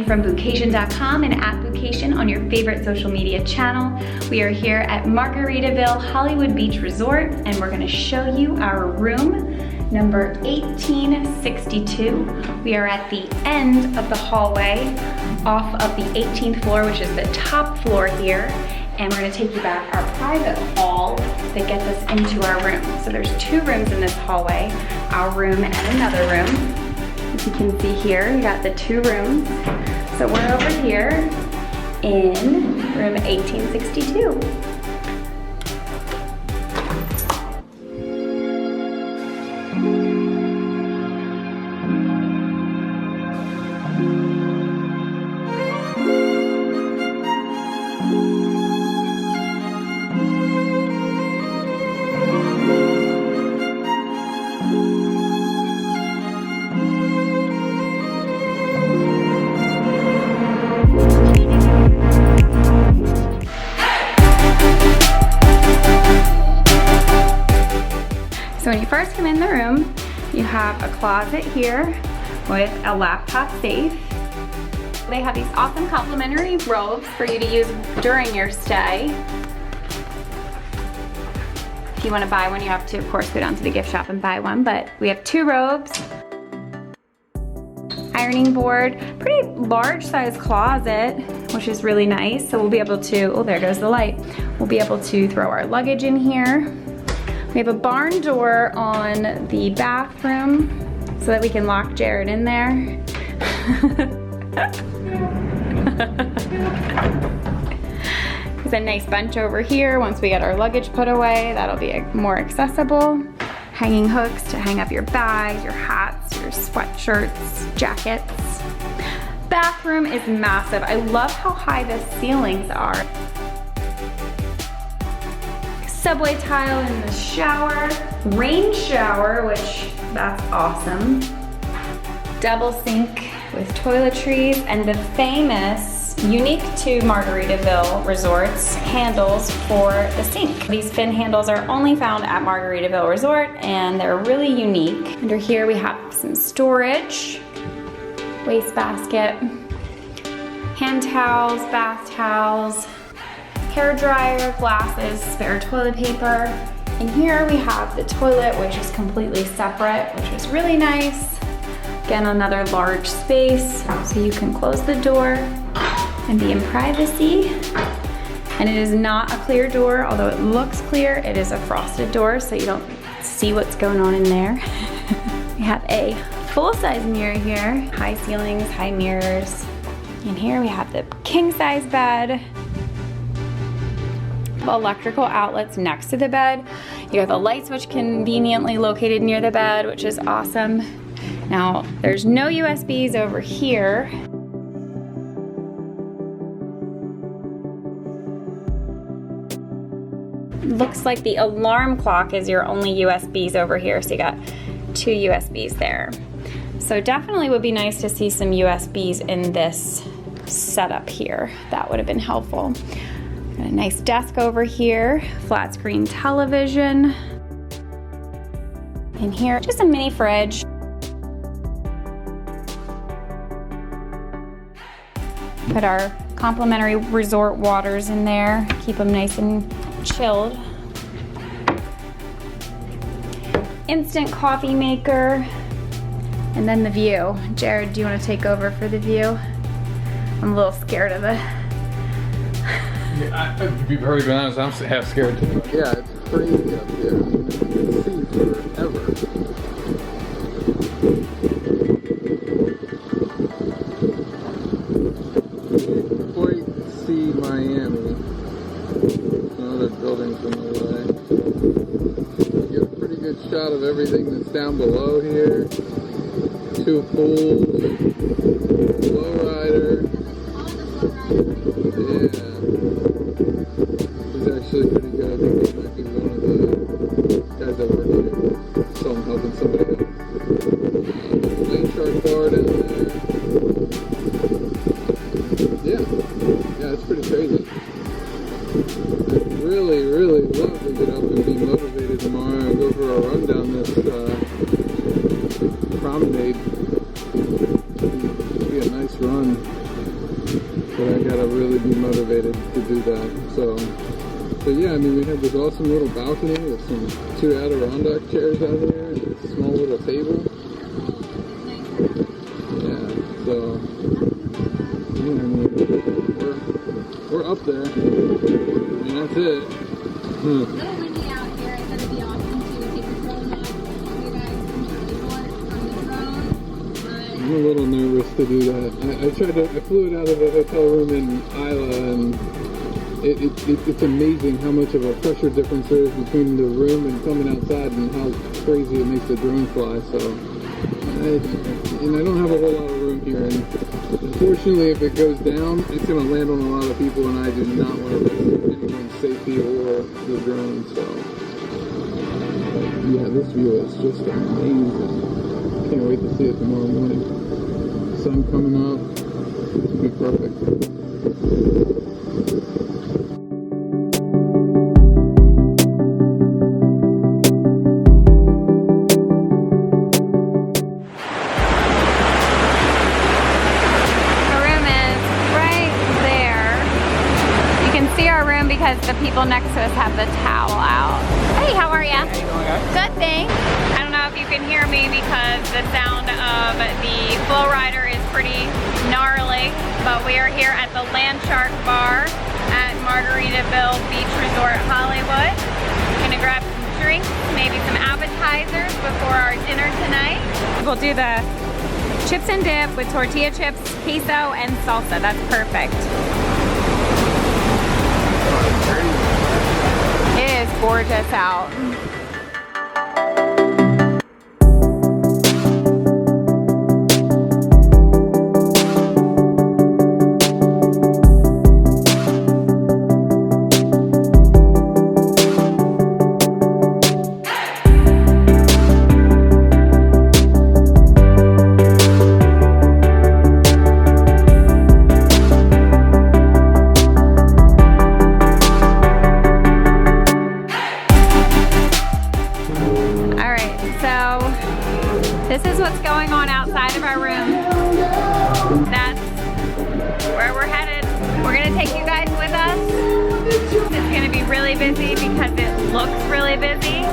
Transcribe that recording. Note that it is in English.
Janine from Bucation.com and at Bucation on your favorite social media channel. We are here at Margaritaville Hollywood Beach Resort, and we're gonna show you our room, number 1862. We are at the end of the hallway off of the 18th floor, which is the top floor here. And we're gonna take you back our private hall that gets us into our room. So there's two rooms in this hallway, our room and another room. As you can see here, we got the two rooms. So we're over here in room 1862. So when you first come in the room, you have a closet here with a laptop safe. They have these awesome complimentary robes for you to use during your stay. If you want to buy one, you have to, of course, go down to the gift shop and buy one, but we have two robes, ironing board, pretty large size closet, which is really nice. So we'll be able to, oh, there goes the light. We'll be able to throw our luggage in here. We have a barn door on the bathroom so that we can lock Jared in there. There's a nice bench over here. Once we get our luggage put away, that'll be more accessible. Hanging hooks to hang up your bags, your hats, your sweatshirts, jackets. Bathroom is massive. I love how high the ceilings are. Subway tile in the shower, rain shower, which that's awesome. Double sink with toiletries, and the famous, unique to Margaritaville resorts, handles for the sink. These fin handles are only found at Margaritaville Resort, and they're really unique. Under here we have some storage, wastebasket, hand towels, bath towels, hair dryer, glasses, spare toilet paper. And here we have the toilet, which is completely separate, which is really nice. Again, another large space, so you can close the door and be in privacy. And it is not a clear door, although it looks clear, it is a frosted door, so you don't see what's going on in there. We have a full-size mirror here, high ceilings, high mirrors. And here we have the king-size bed. Electrical outlets next to the bed. You have the light switch conveniently located near the bed, which is awesome. Now, there's no USBs over here. Looks like the alarm clock is your only USBs over here, so you got two USBs there. So definitely would be nice to see some USBs in this setup here. That would have been helpful. Got a nice desk over here, flat screen television. In here, just a mini fridge. Put our complimentary resort waters in there, keep them nice and chilled. Instant coffee maker. And then the view. Jared, do you want to take over for the view? I'm a little scared of it. Yeah, to be perfectly honest, I'm half scared too. Yeah, it's crazy up there. I mean, you can see forever. Can't quite see Miami. Another buildings in the way. You get a pretty good shot of everything that's down below here. Two pools, lowrider. Yeah. He's actually pretty good. I think he might be one of the guys that work here. So I'm helping somebody else. Landshark Bar down there. Yeah, it's pretty crazy. I'd really, really love to get up and be motivated tomorrow and go for a run down this promenade. It'd be a nice run. So yeah, I mean, we have this awesome little balcony with some 2 Adirondack chairs out here and a small little table. Yeah, so yeah, I mean, we're up there. I mean, that's it. A little windy out here. I thought it'd be awesome to take the drone up, show you guys from the resort from the drone. I'm a little nervous to do that. I flew it out of a hotel room in Isla, and it's amazing how much of a pressure difference there is between the room and coming outside, and how crazy it makes the drone fly. So, and I don't have a whole lot of room here, and unfortunately, if it goes down, it's going to land on a lot of people, and I do not want to risk anyone's safety or the drone. So, yeah, this view is just amazing. Can't wait to see it tomorrow morning. Sun coming up, it's be perfect. Because the people next to us have the towel out. Hey, how are ya? Good, thanks. I don't know if you can hear me because the sound of the flow rider is pretty gnarly, but we are here at the Landshark Bar at Margaritaville Beach Resort, Hollywood. Gonna grab some drinks, maybe some appetizers before our dinner tonight. We'll do the chips and dip with tortilla chips, queso, and salsa. That's perfect. It is gorgeous out. This is what's going on outside of our room. That's where we're headed. We're gonna take you guys with us. It's gonna be really busy because it looks really busy.